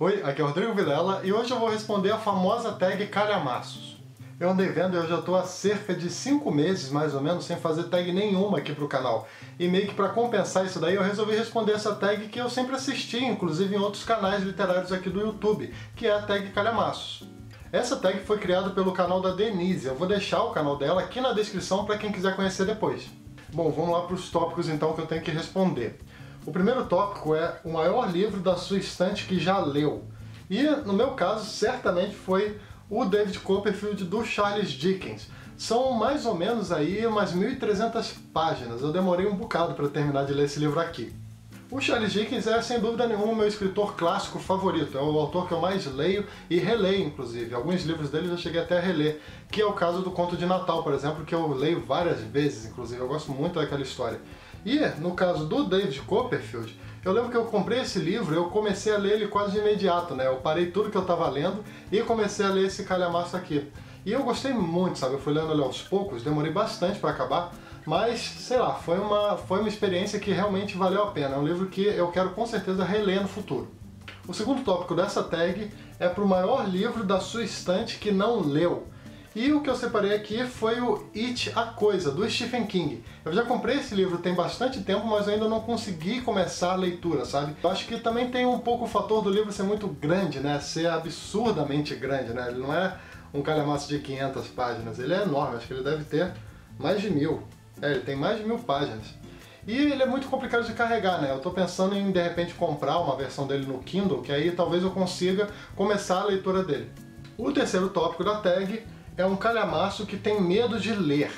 Oi, aqui é o Rodrigo Vilela e hoje eu vou responder a famosa tag calhamaços. Eu andei vendo e eu já estou há cerca de 5 meses, mais ou menos, sem fazer tag nenhuma aqui pro canal. E meio que para compensar isso daí, eu resolvi responder essa tag que eu sempre assisti, inclusive em outros canais literários aqui do YouTube, que é a tag calhamaços. Essa tag foi criada pelo canal da Denise, eu vou deixar o canal dela aqui na descrição para quem quiser conhecer depois. Bom, vamos lá para os tópicos então que eu tenho que responder. O primeiro tópico é o maior livro da sua estante que já leu. E, no meu caso, certamente foi o David Copperfield do Charles Dickens. São mais ou menos aí umas 1.300 páginas. Eu demorei um bocado para terminar de ler esse livro aqui. O Charles Dickens é, sem dúvida nenhuma, o meu escritor clássico favorito. É o autor que eu mais leio e releio, inclusive. Alguns livros dele eu já cheguei até a reler, que é o caso do Conto de Natal, por exemplo, que eu leio várias vezes, inclusive. Eu gosto muito daquela história. E, no caso do David Copperfield, eu lembro que eu comprei esse livro e eu comecei a ler ele quase de imediato, né? Eu parei tudo que eu estava lendo e comecei a ler esse calhamaço aqui. E eu gostei muito, sabe? Eu fui lendo ele aos poucos, demorei bastante para acabar, mas, sei lá, foi uma experiência que realmente valeu a pena. É um livro que eu quero com certeza reler no futuro. O segundo tópico dessa tag é para o maior livro da sua estante que não leu. E o que eu separei aqui foi o It, a Coisa, do Stephen King. Eu já comprei esse livro tem bastante tempo, mas ainda não consegui começar a leitura, sabe? Eu acho que também tem um pouco o fator do livro ser muito grande, né? Ser absurdamente grande, né? Ele não é um calhamaço de 500 páginas, ele é enorme, acho que ele deve ter mais de 1.000. Ele tem mais de 1.000 páginas. E ele é muito complicado de carregar, né? Eu tô pensando em, de repente, comprar uma versão dele no Kindle, que aí talvez eu consiga começar a leitura dele. O terceiro tópico da tag é um calhamaço que tem medo de ler.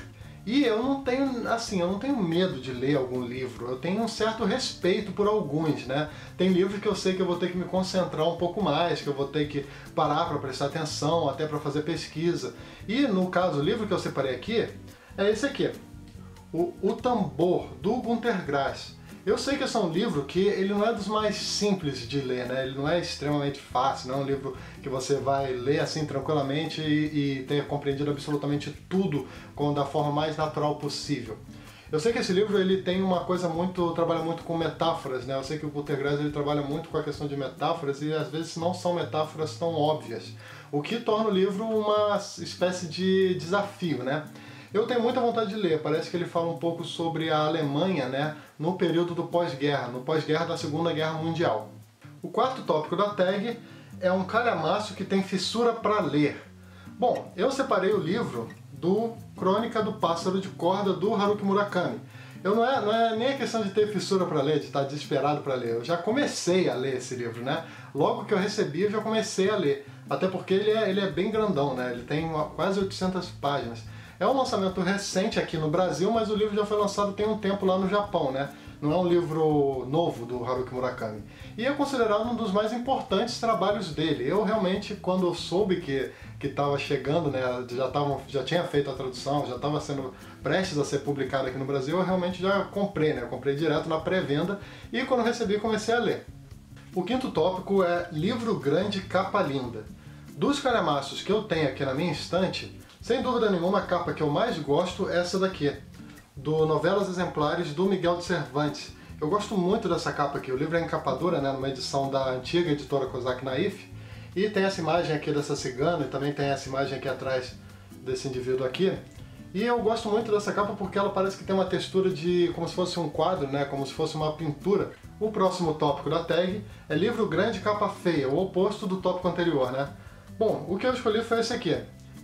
E eu não tenho, assim, eu não tenho medo de ler algum livro, eu tenho um certo respeito por alguns, né? Tem livros que eu sei que eu vou ter que me concentrar um pouco mais, que eu vou ter que parar para prestar atenção, até para fazer pesquisa. E, no caso, o livro que eu separei aqui é esse aqui, O Tambor, do Günter Grass. Eu sei que esse é um livro que ele não é dos mais simples de ler, né? Ele não é extremamente fácil, não é um livro que você vai ler assim tranquilamente e ter compreendido absolutamente tudo da forma mais natural possível. Eu sei que esse livro ele tem uma coisa trabalha muito com metáforas, né? Eu sei que o Günter Grass ele trabalha muito com a questão de metáforas e às vezes não são metáforas tão óbvias, o que torna o livro uma espécie de desafio, né? Eu tenho muita vontade de ler, parece que ele fala um pouco sobre a Alemanha, né, no período do pós-guerra, no pós-guerra da Segunda Guerra Mundial. O quarto tópico da tag é um calhamaço que tem fissura para ler. Bom, eu separei o livro do Crônica do Pássaro de Corda, do Haruki Murakami. Não é nem a questão de ter fissura para ler, de estar desesperado para ler. Eu já comecei a ler esse livro, né? Logo que eu recebi, eu já comecei a ler. Até porque ele é bem grandão, né? Ele tem quase 800 páginas. É um lançamento recente aqui no Brasil, mas o livro já foi lançado tem um tempo lá no Japão, né? Não é um livro novo do Haruki Murakami. E é considerado um dos mais importantes trabalhos dele. Eu realmente, quando eu soube que estava chegando, né, já tinha feito a tradução, já estava sendo prestes a ser publicado aqui no Brasil, eu realmente já comprei, né? Eu comprei direto na pré-venda e quando recebi comecei a ler. O quinto tópico é Livro Grande, Capa Linda. Dos calhamaços que eu tenho aqui na minha estante, sem dúvida nenhuma, a capa que eu mais gosto é essa daqui, do Novelas Exemplares do Miguel de Cervantes. Eu gosto muito dessa capa aqui, o livro é encapadura, né, numa edição da antiga editora Kozak Naif, e tem essa imagem aqui dessa cigana, e também tem essa imagem aqui atrás desse indivíduo aqui. E eu gosto muito dessa capa porque ela parece que tem uma textura de como se fosse um quadro, né, como se fosse uma pintura. O próximo tópico da tag é Livro Grande, Capa Feia, o oposto do tópico anterior, né? Bom, o que eu escolhi foi esse aqui.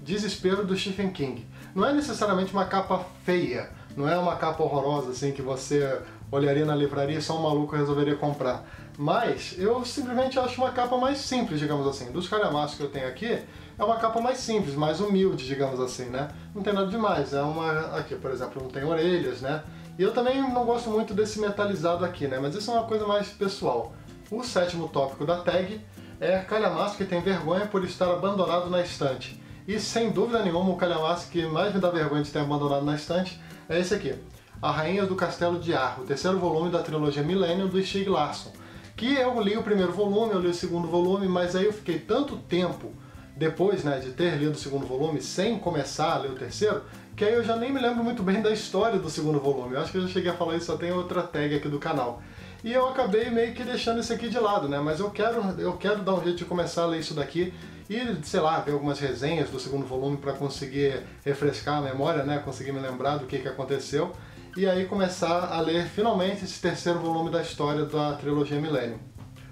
Desespero, do Stephen King. Não é necessariamente uma capa feia, não é uma capa horrorosa assim que você olharia na livraria e só um maluco resolveria comprar. Mas eu simplesmente acho uma capa mais simples, digamos assim. Dos calhamaços que eu tenho aqui, é uma capa mais simples, mais humilde, digamos assim, né? Não tem nada demais. É uma... Aqui, por exemplo, não tem orelhas, né? E eu também não gosto muito desse metalizado aqui, né? Mas isso é uma coisa mais pessoal. O sétimo tópico da tag é calhamaço que tem vergonha por estar abandonado na estante. E sem dúvida nenhuma o calhamaço que mais me dá vergonha de ter abandonado na estante é esse aqui, A Rainha do Castelo de Ar, o terceiro volume da trilogia Millennium do Stieg Larsson. Que eu li o primeiro volume, eu li o segundo volume, mas aí eu fiquei tanto tempo depois, né, de ter lido o segundo volume sem começar a ler o terceiro, que aí eu já nem me lembro muito bem da história do segundo volume. Eu acho que eu já cheguei a falar isso, só tem outra tag aqui do canal. e eu acabei meio que deixando isso aqui de lado, né? Mas eu quero dar um jeito de começar a ler isso daqui e, sei lá, ver algumas resenhas do segundo volume para conseguir refrescar a memória, né? Conseguir me lembrar do que aconteceu e aí começar a ler finalmente esse terceiro volume da história da trilogia Millennium.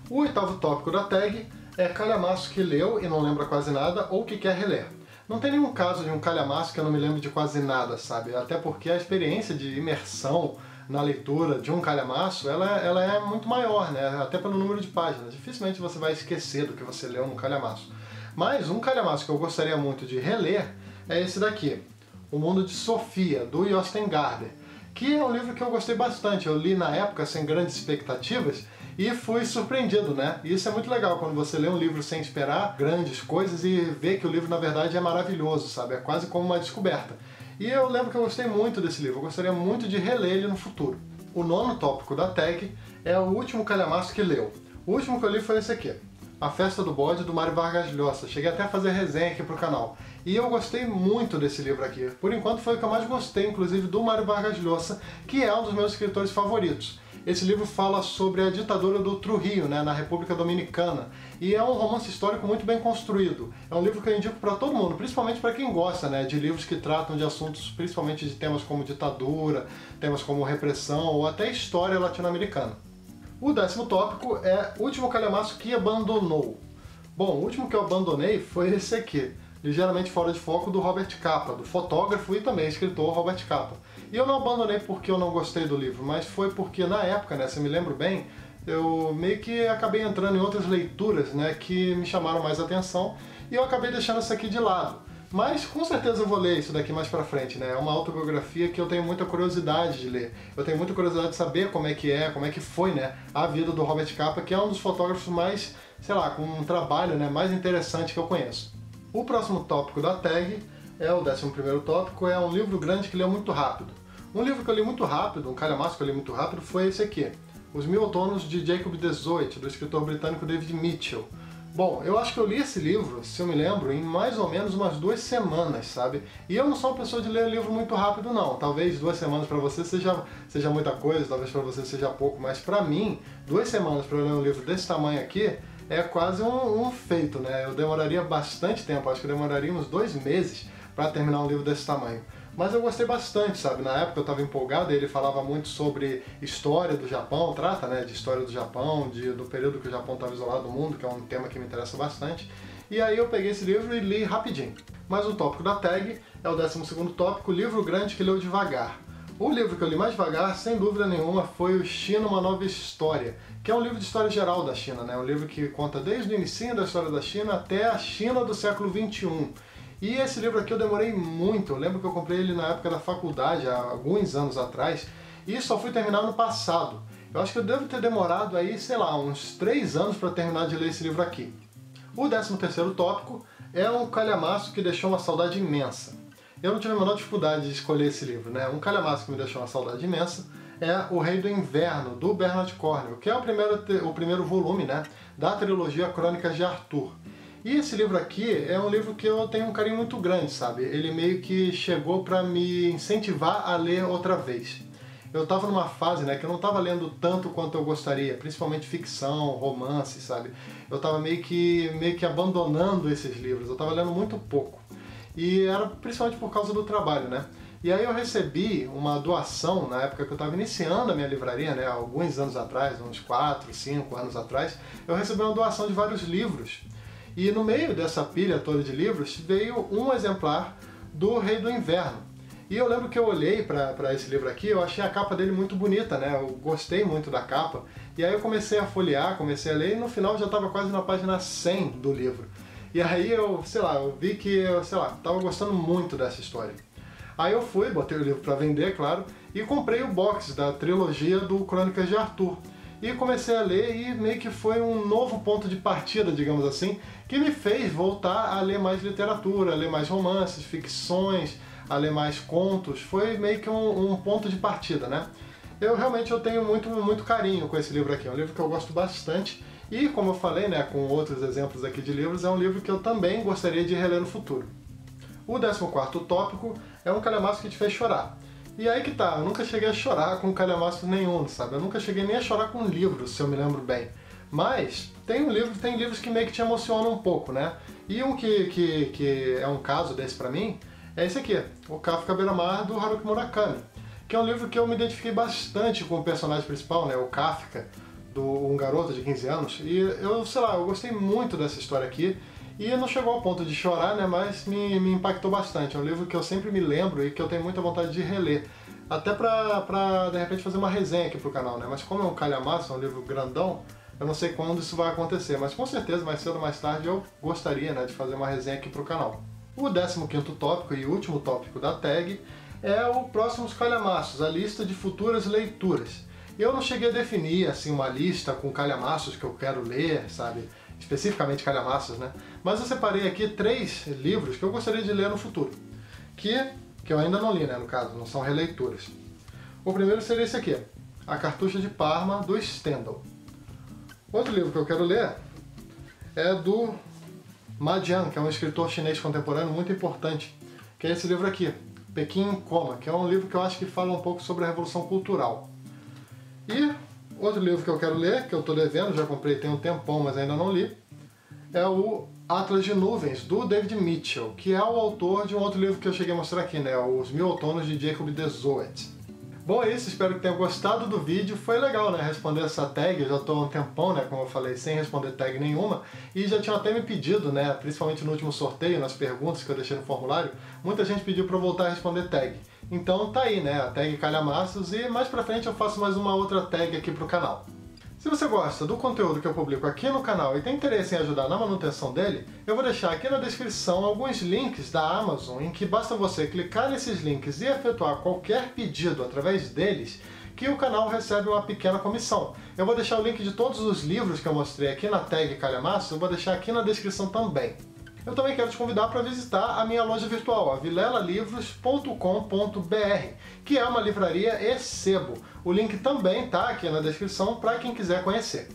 O oitavo tópico da tag é calhamaço que leu e não lembra quase nada ou que quer reler. Não tem nenhum caso de um calhamaço que eu não me lembro de quase nada, sabe? Até porque a experiência de imersão na leitura de um calhamaço, ela é muito maior, né? Até pelo número de páginas. Dificilmente você vai esquecer do que você leu num calhamaço. Mas um calhamaço que eu gostaria muito de reler é esse daqui, O Mundo de Sofia, do Jostein Gaarder, que é um livro que eu gostei bastante. Eu li na época sem grandes expectativas e fui surpreendido, né? E isso é muito legal, quando você lê um livro sem esperar grandes coisas e vê que o livro, na verdade, é maravilhoso, sabe? É quase como uma descoberta. E eu lembro que eu gostei muito desse livro, eu gostaria muito de reler ele no futuro. O nono tópico da tag é o último calhamaço que leu. O último que eu li foi esse aqui, A Festa do Bode, do Mário Vargas Llosa. Cheguei até a fazer resenha aqui pro canal. E eu gostei muito desse livro aqui. Por enquanto foi o que eu mais gostei, inclusive, do Mário Vargas Llosa, que é um dos meus escritores favoritos. Esse livro fala sobre a ditadura do Trujillo, né, na República Dominicana. E é um romance histórico muito bem construído. É um livro que eu indico para todo mundo, principalmente para quem gosta, né, de livros que tratam de assuntos, principalmente de temas como ditadura, temas como repressão ou até história latino-americana. O décimo tópico é O Último Calhamaço que Abandonou. Bom, o último que eu abandonei foi esse aqui, Ligeiramente Fora de Foco, do Robert Capa, do fotógrafo e também escritor Robert Capa. E eu não abandonei porque eu não gostei do livro, mas foi porque na época, né, se eu me lembro bem, eu meio que acabei entrando em outras leituras, né, que me chamaram mais atenção e eu acabei deixando isso aqui de lado. Mas com certeza eu vou ler isso daqui mais pra frente, né? É uma autobiografia que eu tenho muita curiosidade de ler. Eu tenho muita curiosidade de saber como é que foi, né, a vida do Robert Capa, que é um dos fotógrafos mais, sei lá, com um trabalho, né, mais interessante que eu conheço. O próximo tópico da tag é o 11º tópico, é um livro grande que leu muito rápido. Um livro que eu li muito rápido, um calhamaço que eu li muito rápido, foi esse aqui, Os Mil Outonos de Jacob de Zoet, do escritor britânico David Mitchell. Bom, eu acho que eu li esse livro, se eu me lembro, em mais ou menos umas 2 semanas, sabe? E eu não sou uma pessoa de ler livro muito rápido, não. Talvez 2 semanas pra você seja muita coisa, talvez pra você seja pouco, mas pra mim, 2 semanas pra eu ler um livro desse tamanho aqui é quase um feito, né? Eu demoraria bastante tempo, acho que eu demoraria uns 2 meses pra terminar um livro desse tamanho. Mas eu gostei bastante, sabe? Na época eu estava empolgado, ele falava muito sobre história do Japão, trata, né, de história do Japão, do período que o Japão estava isolado do mundo, que é um tema que me interessa bastante. E aí eu peguei esse livro e li rapidinho. Mas o tópico da tag é o 12º tópico, Livro Grande que Leu Devagar. O livro que eu li mais devagar, sem dúvida nenhuma, foi o China, Uma Nova História, que é um livro de história geral da China, né? Um livro que conta desde o início da história da China até a China do século XXI. E esse livro aqui eu demorei muito, eu lembro que eu comprei ele na época da faculdade, há alguns anos atrás, e só fui terminar no passado. Eu acho que eu devo ter demorado aí, sei lá, uns 3 anos para terminar de ler esse livro aqui. O 13º tópico é um calhamaço que deixou uma saudade imensa. Eu não tive a menor dificuldade de escolher esse livro, né? Um calhamaço que me deixou uma saudade imensa é O Rei do Inverno, do Bernard Cornwell, que é o primeiro volume, né, da trilogia Crônicas de Arthur. E esse livro aqui é um livro que eu tenho um carinho muito grande, sabe? Ele meio que chegou para me incentivar a ler outra vez. Eu estava numa fase, né, que eu não estava lendo tanto quanto eu gostaria, principalmente ficção, romance, sabe? Eu estava meio que abandonando esses livros, eu estava lendo muito pouco. E era principalmente por causa do trabalho, né? E aí eu recebi uma doação, na época que eu estava iniciando a minha livraria, né, alguns anos atrás, uns 4, 5 anos atrás, eu recebi uma doação de vários livros. E no meio dessa pilha toda de livros veio um exemplar do Rei do Inverno. E eu lembro que eu olhei para esse livro aqui, eu achei a capa dele muito bonita, né? Eu gostei muito da capa. E aí eu comecei a folhear, comecei a ler e no final já estava quase na página 100 do livro. E aí eu vi que eu estava gostando muito dessa história. Aí eu fui, botei o livro para vender, claro, e comprei o box da trilogia do Crônicas de Arthur. E comecei a ler e meio que foi um novo ponto de partida, digamos assim, que me fez voltar a ler mais literatura, a ler mais romances, ficções, a ler mais contos. Foi meio que um ponto de partida, né? Eu tenho muito carinho com esse livro aqui, é um livro que eu gosto bastante e, como eu falei, né, com outros exemplos aqui de livros, é um livro que eu também gostaria de reler no futuro. O 14º tópico é um calhamaço que te fez chorar, E aí que tá, eu nunca cheguei a chorar com calhamaços nenhum, sabe? Eu nunca cheguei nem a chorar com livros, se eu me lembro bem. Mas tem livros que meio que te emocionam um pouco, né? E um que é um caso desse pra mim é esse aqui, o Kafka Beira-Mar, do Haruki Murakami, que é um livro que eu me identifiquei bastante com o personagem principal, né? O Kafka, um garoto de 15 anos. E eu, sei lá, eu gostei muito dessa história aqui. E não chegou ao ponto de chorar, né, mas me impactou bastante. É um livro que eu sempre me lembro e que eu tenho muita vontade de reler. Até pra de repente, fazer uma resenha aqui pro canal, né? Mas como é um calhamaço, é um livro grandão, eu não sei quando isso vai acontecer. Mas com certeza, mais cedo ou mais tarde, eu gostaria, né, de fazer uma resenha aqui pro canal. O 15º tópico e último tópico da tag é o Próximos Calhamaços, a lista de futuras leituras. Eu não cheguei a definir, assim, uma lista com calhamaços que eu quero ler, sabe? Especificamente calhamaços, né? Mas eu separei aqui 3 livros que eu gostaria de ler no futuro, que eu ainda não li, né, no caso, não são releituras. O primeiro seria esse aqui, A Cartucha de Parma, do Stendhal. Outro livro que eu quero ler é do Ma Jian, que é um escritor chinês contemporâneo muito importante, que é esse livro aqui, Pequim em Coma, que é um livro que eu acho que fala um pouco sobre a Revolução Cultural. E outro livro que eu quero ler, que eu estou devendo, já comprei tem um tempão, mas ainda não li, é o Atlas de Nuvens, do David Mitchell, que é o autor de um outro livro que eu cheguei a mostrar aqui, né? Os 1000 Outonos, de Jacob de Zoet. Bom, é isso, espero que tenham gostado do vídeo. Foi legal, né, responder essa tag. Eu já estou há um tempão, né, como eu falei, sem responder tag nenhuma. E já tinham até me pedido, né, principalmente no último sorteio, nas perguntas que eu deixei no formulário, muita gente pediu para eu voltar a responder tag. Então tá aí, né, a tag calhamaços, e mais pra frente eu faço mais uma outra tag aqui pro canal. Se você gosta do conteúdo que eu publico aqui no canal e tem interesse em ajudar na manutenção dele, eu vou deixar aqui na descrição alguns links da Amazon, em que basta você clicar nesses links e efetuar qualquer pedido através deles, que o canal recebe uma pequena comissão. Eu vou deixar o link de todos os livros que eu mostrei aqui na tag calhamaços, eu vou deixar aqui na descrição também. Eu também quero te convidar para visitar a minha loja virtual, a vilelalivros.com.br, que é uma livraria e sebo. O link também está aqui na descrição para quem quiser conhecer.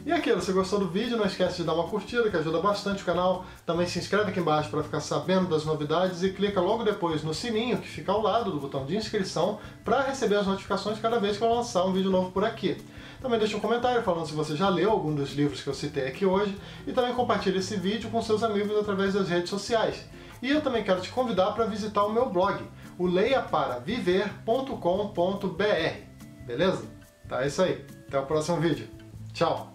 E aquilo, se gostou do vídeo, não esquece de dar uma curtida, que ajuda bastante o canal. Também se inscreve aqui embaixo para ficar sabendo das novidades e clica logo depois no sininho, que fica ao lado do botão de inscrição, para receber as notificações cada vez que eu lançar um vídeo novo por aqui. Também deixa um comentário falando se você já leu algum dos livros que eu citei aqui hoje, e também compartilhe esse vídeo com seus amigos através das redes sociais. E eu também quero te convidar para visitar o meu blog, o leiaparaviver.com.br. Beleza? Tá, é isso aí. Até o próximo vídeo. Tchau!